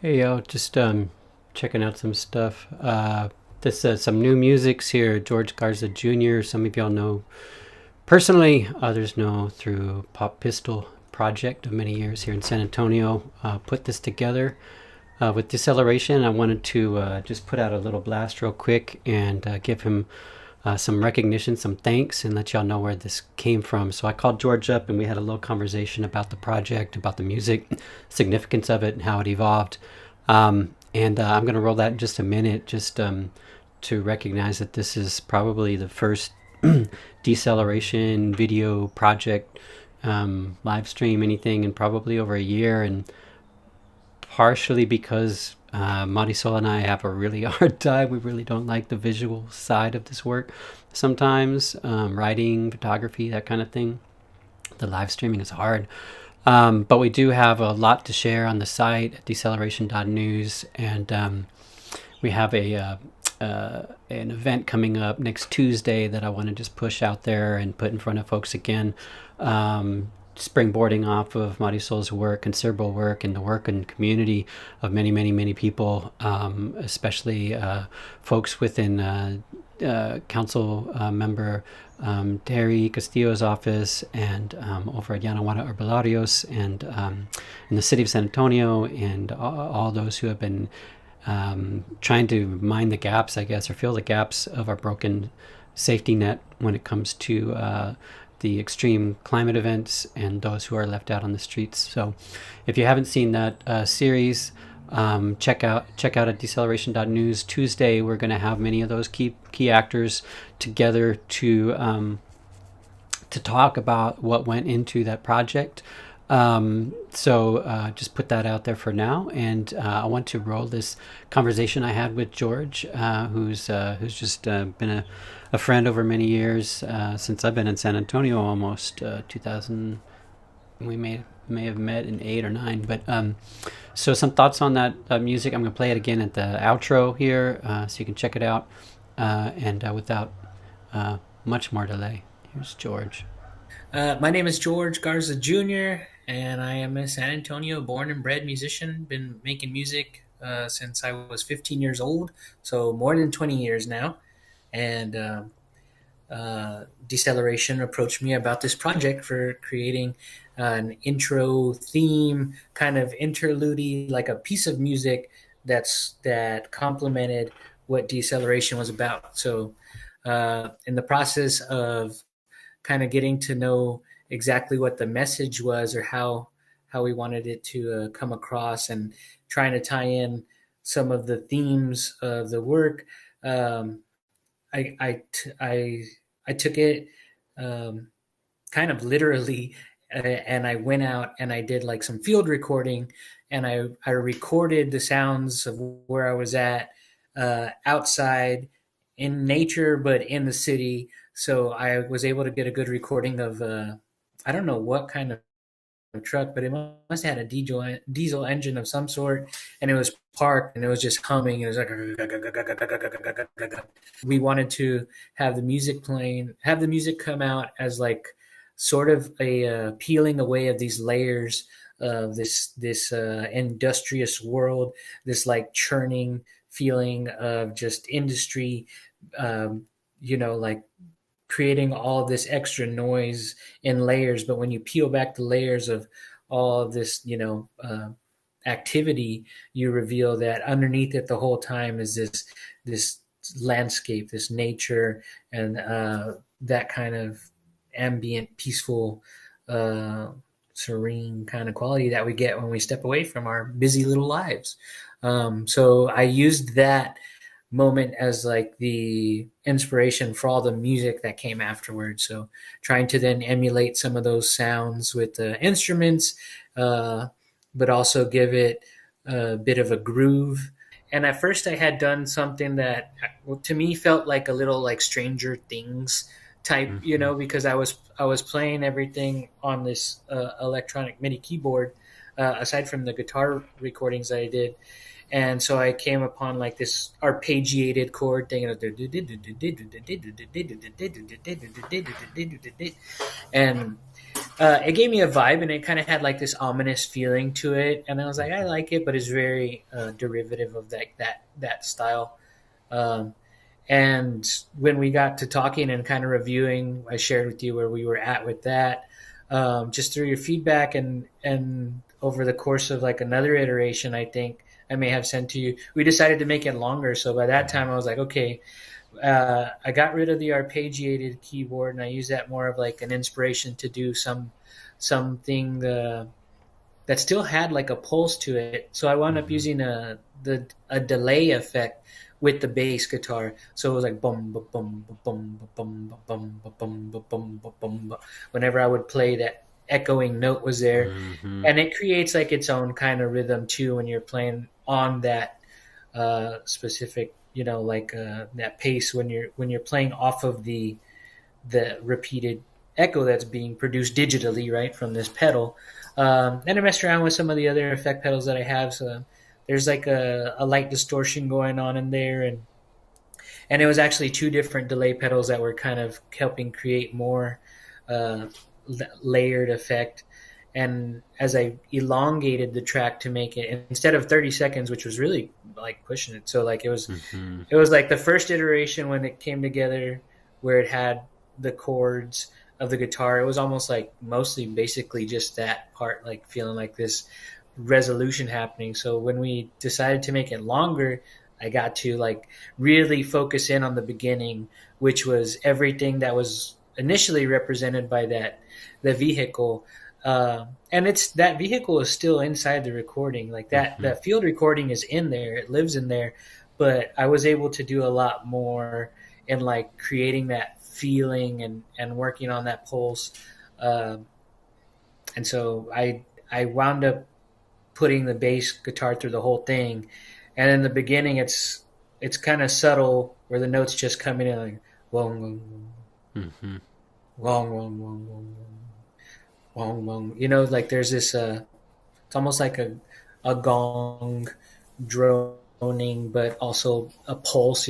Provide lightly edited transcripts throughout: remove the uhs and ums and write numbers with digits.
Hey yo, just checking out some stuff. This some new musics here. George Garza Jr. Some of y'all know personally, others know through Pop Pistol project of many years here in San Antonio. Put this together with Deceleration. I wanted to just put out a little blast real quick and give him some recognition, some thanks, and let y'all know where this came from. So I called George up and we had a little conversation about the project, about the music, significance of it, and how it evolved. And I'm going to roll that in just a minute, just to recognize that this is probably the first deceleration video project, live stream, anything in probably over a year. And partially because Marisol and I have a really hard time. We really don't like the visual side of this work sometimes, writing, photography, that kind of thing. The live streaming is hard. But we do have a lot to share on the site at deceleration.news. And we have an event coming up next Tuesday that I want to just push out there and put in front of folks again. Springboarding off of Marisol's work, considerable work, and the work and community of many, many, many people, especially folks within council member Terry Castillo's office, and over at Yanaguana Herbolarios, and in the city of San Antonio, and all those who have been trying to mind the gaps, I guess, or fill the gaps of our broken safety net when it comes to the extreme climate events and those who are left out on the streets. So if you haven't seen that series, check out at deceleration.news. Tuesday we're going to have many of those key actors together to talk about what went into that project. So just put that out there for now, and I want to roll this conversation I had with George, who's just been a friend over many years, since I've been in San Antonio, almost 2000. We may have met in 8 or 9, but so some thoughts on that music. I'm gonna play it again at the outro here, so you can check it out, and without much more delay, here's George. My name is George Garza Jr., and I am a San Antonio born and bred musician. Been making music since I was 15 years old, so more than 20 years now. And Deceleration approached me about this project for creating an intro theme, kind of interlude, like a piece of music that complemented what Deceleration was about. So, in the process of kind of getting to know exactly what the message was or how we wanted it to come across, and trying to tie in some of the themes of the work. Um, I took it kind of literally, and I went out and I did like some field recording, and I recorded the sounds of where I was at, outside in nature, but in the city. So I was able to get a good recording of I don't know what kind of truck, but it must have had a diesel engine of some sort, and it was parked and it was just humming. It was like we wanted to have the music playing, have the music come out as like sort of a peeling away of these layers of this industrious world, this like churning feeling of just industry, like creating all this extra noise in layers. But when you peel back the layers of all of this, activity, you reveal that underneath it the whole time is this landscape, this nature, and that kind of ambient, peaceful, serene kind of quality that we get when we step away from our busy little lives. So I used that moment as like the inspiration for all the music that came afterwards. So trying to then emulate some of those sounds with the instruments, but also give it a bit of a groove. And at first, I had done something that, well, to me, felt like a little like Stranger Things type, Mm-hmm. because I was playing everything on this electronic MIDI keyboard, aside from the guitar recordings that I did. And so I came upon like this arpeggiated chord thing, and it gave me a vibe, and it kind of had like this ominous feeling to it. And I was like, I like it, but it's very derivative of that style. Um, and when we got to talking and kind of reviewing, I shared with you where we were at with that. Just through your feedback and over the course of like another iteration, I think I may have sent to you. We decided to make it longer. So by that time, I was like, okay, I got rid of the arpeggiated keyboard, and I use that more of like an inspiration to do something that still had like a pulse to it. So I wound up using a delay effect with the bass guitar. So it was like boom, boom, boom, boom, boom, boom, boom, boom, boom, boom. Whenever I would play, that echoing note was there, and it creates like its own kind of rhythm too when you're playing on that specific, like that pace when you're playing off of the repeated echo that's being produced digitally, right, from this pedal. And I messed around with some of the other effect pedals that I have. So there's like a light distortion going on in there, and it was actually two different delay pedals that were kind of helping create more layered effect. And as I elongated the track to make it, instead of 30 seconds, which was really like pushing it, so like it was like the first iteration when it came together, where it had the chords of the guitar, it was almost like mostly basically just that part, like feeling like this resolution happening. So when we decided to make it longer, I got to like really focus in on the beginning, which was everything that was initially represented by the vehicle. And it's that vehicle is still inside the recording, like that field recording is in there, it lives in there, but I was able to do a lot more in like creating that feeling and working on that pulse. And so I wound up putting the bass guitar through the whole thing, and in the beginning it's kind of subtle where the notes just come in like wong wong wong wong wong wong wong wong wong. Like there's this it's almost like a gong droning, but also a pulse,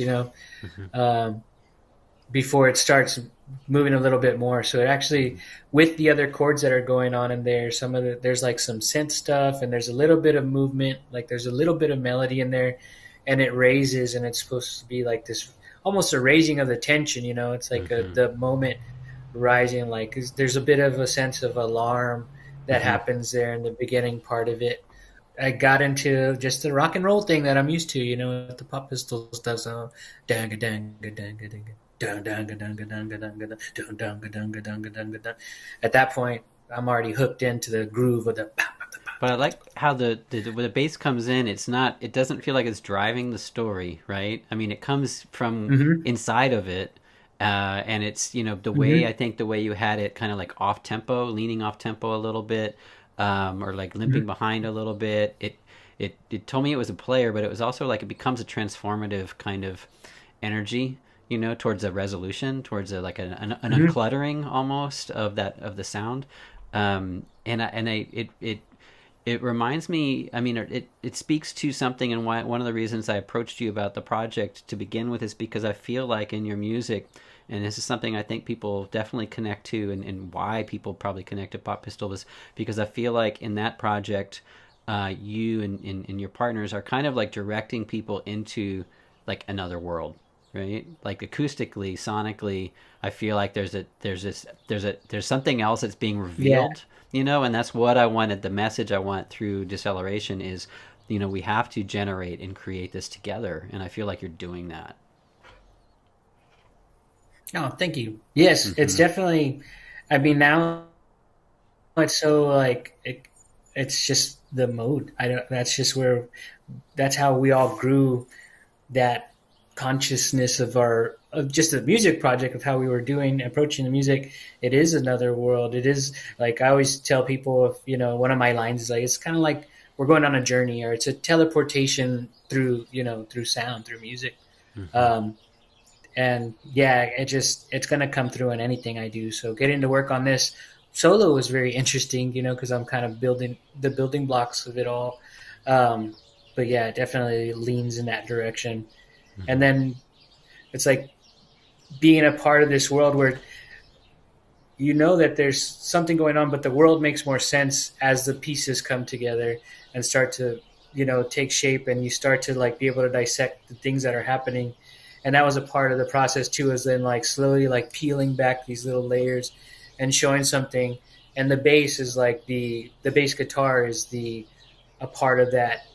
before it starts moving a little bit more. So it actually, with the other chords that are going on in there, there's like some synth stuff, and there's a little bit of movement, like there's a little bit of melody in there, and it raises, and it's supposed to be like this, almost a raising of the tension, it's like the moment rising, like there's a bit of a sense of alarm that happens there in the beginning part of it. I got into just the rock and roll thing that I'm used to, the Pop Pistols does danga danga danga danga. At that point, I'm already hooked into the groove of the. But I like how the when the bass comes in, it doesn't feel like it's driving the story, right? I mean, it comes from inside of it, and it's the way I think the way you had it, kind of like off tempo, leaning off tempo a little bit, or like limping behind a little bit. It told me it was a player, but it was also like it becomes a transformative kind of energy. Towards a resolution, towards an uncluttering almost of the sound, it reminds me. I mean, it speaks to something, and why one of the reasons I approached you about the project to begin with is because I feel like in your music, and this is something I think people definitely connect to, and why people probably connect to Pop Pistol is because I feel like in that project, you and your partners are kind of like directing people into like another world. Right, like acoustically, sonically, I feel like there's something else that's being revealed, and that's what I wanted. The message I want through Deceleration is, we have to generate and create this together, and I feel like you're doing that. Oh, thank you. Yes, it's definitely. I mean, now it's so like it's just the mode. That's just where. That's how we all grew that consciousness of just the music project, of how we were approaching the music. It is another world. It is like I always tell people, if one of my lines is like, it's kind of like we're going on a journey, or it's a teleportation through sound, through music. And yeah, it's going to come through in anything I do. So getting to work on this solo was very interesting, because I'm kind of building the building blocks of it all. But yeah, it definitely leans in that direction. And then it's like being a part of this world where, you know that there's something going on, but the world makes more sense as the pieces come together and start to, take shape, and you start to like be able to dissect the things that are happening. And that was a part of the process too, is then like slowly like peeling back these little layers and showing something. And the bass is like the bass guitar is a part of that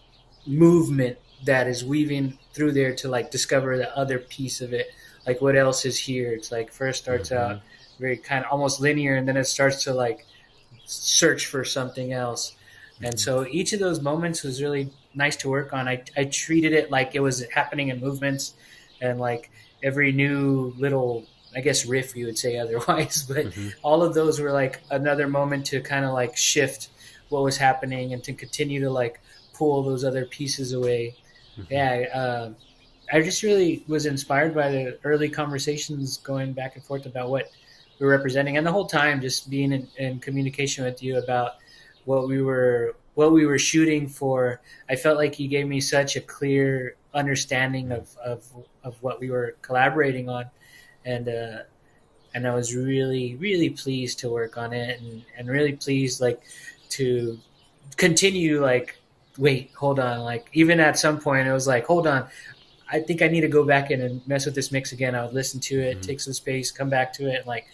movement that is weaving through there to like discover the other piece of it. Like what else is here? It's like first starts out very kind of almost linear, and then it starts to like search for something else. And so each of those moments was really nice to work on. I treated it like it was happening in movements, and like every new little, I guess, riff you would say otherwise, but all of those were like another moment to kind of like shift what was happening and to continue to like pull those other pieces away. I just really was inspired by the early conversations going back and forth about what we were representing, and the whole time just being in communication with you about what we were shooting for. I felt like you gave me such a clear understanding of what we were collaborating on, and I was really, really pleased to work on it, and really pleased like to continue like, wait, hold on, like even at some point it was like, hold on, I think I need to go back in and mess with this mix again. I would listen to it, take some space, come back to it, and like,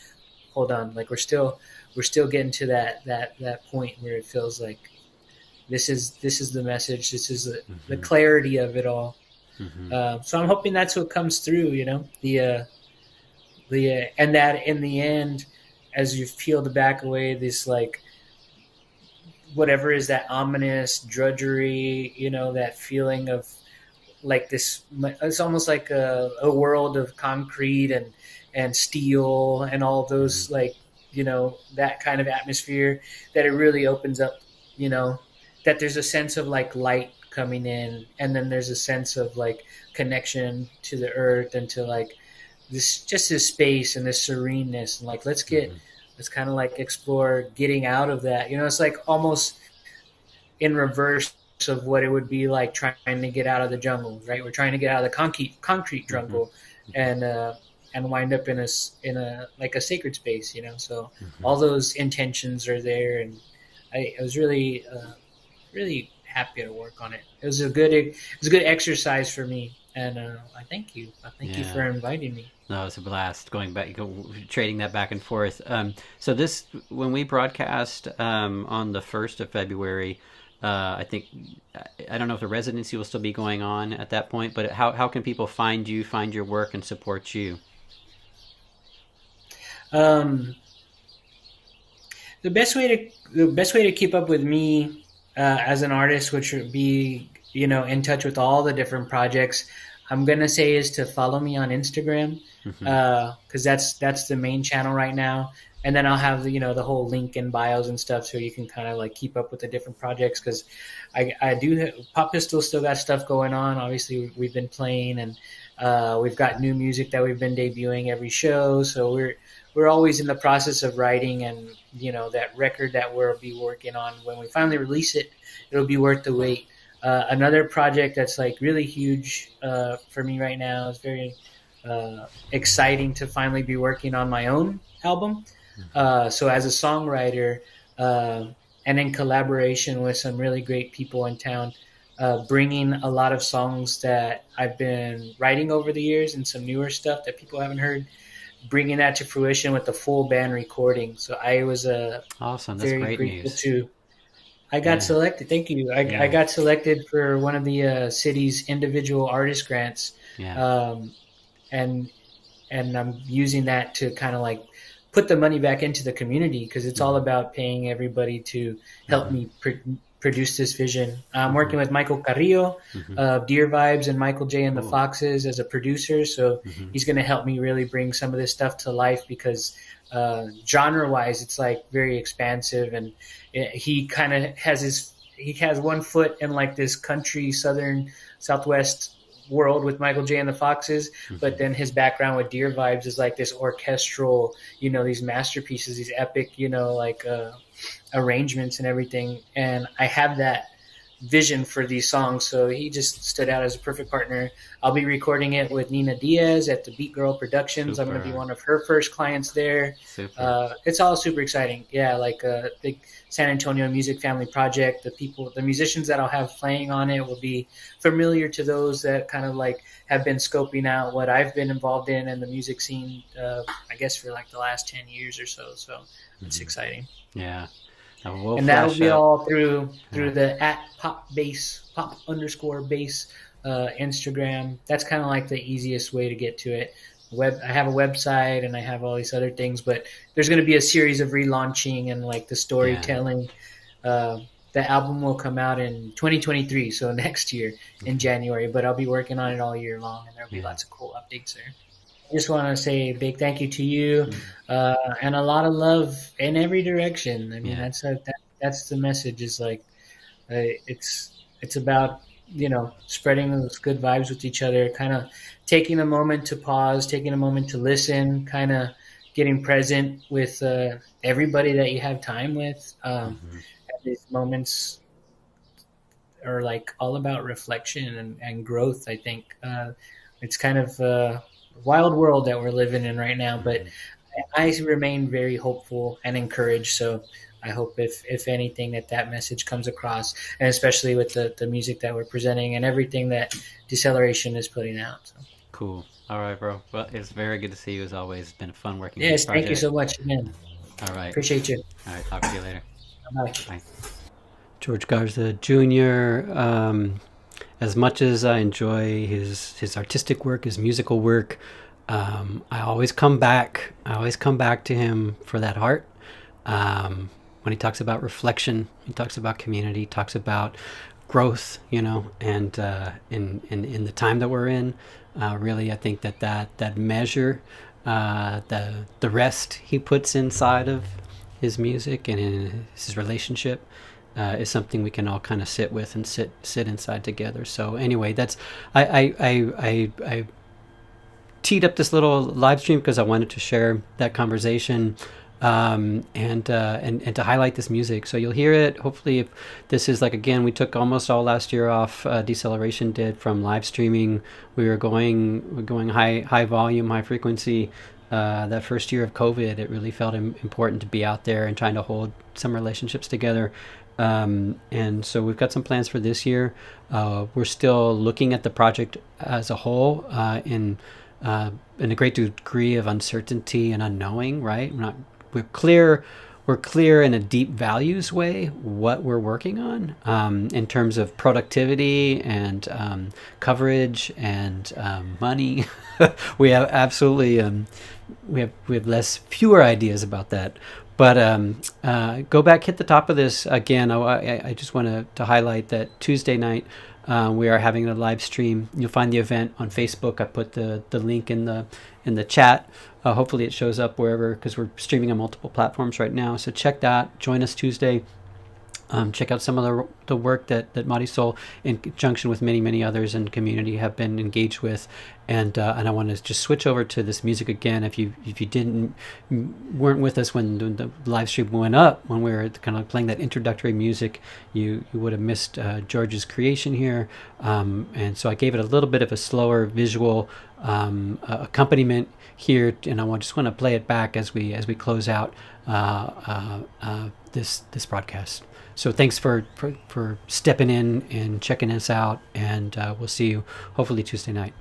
hold on, like we're still getting to that point where it feels like this is the message, this is the clarity of it all. So I'm hoping that's what comes through, the and that in the end, as you've peeled back away this like whatever is that ominous drudgery, that feeling of like this, it's almost like a world of concrete and steel and all those like, that kind of atmosphere, that it really opens up, that there's a sense of like light coming in, and then there's a sense of like connection to the earth and to like this space and this sereneness, and like let's kind of like explore getting out of that. It's like almost in reverse of what it would be like trying to get out of the jungle, right? We're trying to get out of the concrete jungle and wind up in a like a sacred space, So all those intentions are there, and I was really really happy to work on it. It was a good exercise for me, and I thank you. I thank you for inviting me. No, it's a blast trading that back and forth. So this, when we broadcast on the 1st of February, I think, I don't know if the residency will still be going on at that point, but how can people find you, find your work, and support you? The best way to keep up with me as an artist, which would be, in touch with all the different projects, I'm going to say is to follow me on Instagram, because that's the main channel right now. And then I'll have the whole link in bios and stuff, so you can kind of like keep up with the different projects, because I do Pop Pistol still got stuff going on. Obviously, we've been playing, and we've got new music that we've been debuting every show. So we're always in the process of writing, and that record that we'll be working on, when we finally release it, it'll be worth the wait. Another project that's like really huge for me right now, is very exciting to finally be working on my own album. So as a songwriter, and in collaboration with some really great people in town, bringing a lot of songs that I've been writing over the years and some newer stuff that people haven't heard, bringing that to fruition with the full band recording. So I was awesome. That's very great grateful news. I got selected. Thank you. I got selected for one of the city's individual artist grants. And I'm using that to kind of like put the money back into the community, because it's all about paying everybody to help me produce this vision. I'm working with Michael Carrillo of Deer Vibes and Michael J and the Foxes as a producer. So he's going to help me really bring some of this stuff to life, because genre-wise, it's like very expansive, and he kind of has one foot in like this country, southwest world with Michael J and the Foxes, but then his background with Deer Vibes is like this orchestral, these masterpieces, these epic, arrangements and everything. And I have vision for these songs. So he just stood out as a perfect partner. I'll be recording it with Nina Diaz at the Beat Girl Productions. I'm going to be one of her first clients there. It's all super exciting. Yeah, like a big San Antonio music family project. The musicians that I'll have playing on it will be familiar to those that kind of like have been scoping out what I've been involved in the music scene, I guess for like the last 10 years or so. So it's exciting. Yeah. And that'll be all through the at pop_bass Instagram. That's kind of like the easiest way to get to it. I have a website and I have all these other things, but there's going to be a series of relaunching and like the storytelling. The album will come out in 2023, so next year in January, but I'll be working on it all year long, and there'll be lots of cool updates there. I just want to say a big thank you to you, and a lot of love in every direction. I mean, that's the message. Is like, it's about spreading those good vibes with each other. Kind of taking a moment to pause, taking a moment to listen. Kind of getting present with everybody that you have time with. These moments are like all about reflection and growth. I think it's kind of wild world that we're living in right now, but I remain very hopeful and encouraged. So I hope if anything that message comes across, and especially with the music that we're presenting and everything that Deceleration is putting out. So. Cool. All right, bro. Well, it's very good to see you as always. It's been fun working. Yes, thank you so much again. All right. Appreciate you. All right. Talk to you later. Bye. Bye. George Garza Jr. As much as I enjoy his artistic work, his musical work, I always come back to him for that heart. When he talks about reflection, he talks about community, talks about growth, and in the time that we're in, really, I think that measure, the rest he puts inside of his music and in his relationship, is something we can all kind of sit with and sit inside together. So anyway, that's I teed up this little live stream because I wanted to share that conversation, and to highlight this music. So you'll hear it. Hopefully, if this is like, again, we took almost all last year off. Deceleration did from live streaming. We're going high volume, high frequency. That first year of COVID, it really felt important to be out there and trying to hold some relationships together. And so we've got some plans for this year. We're still looking at the project as a whole, in a great degree of uncertainty and unknowing, right? We're clear in a deep values way what we're working on, in terms of productivity and coverage and money. We have absolutely we have fewer ideas about that. But go back, hit the top of this again. I just want to highlight that Tuesday night we are having a live stream. You'll find the event on Facebook. I put the link in the chat. Hopefully it shows up wherever, because we're streaming on multiple platforms right now. So check that. Join us Tuesday. Check out some of the work that Marisol, in conjunction with many others in the community, have been engaged with, and I want to just switch over to this music again. If you weren't with us when the live stream went up, when we were kind of playing that introductory music, you would have missed George's creation here, and so I gave it a little bit of a slower visual accompaniment here, and I just want to play it back as we close out this broadcast. So thanks for stepping in and checking us out, and we'll see you hopefully Tuesday night.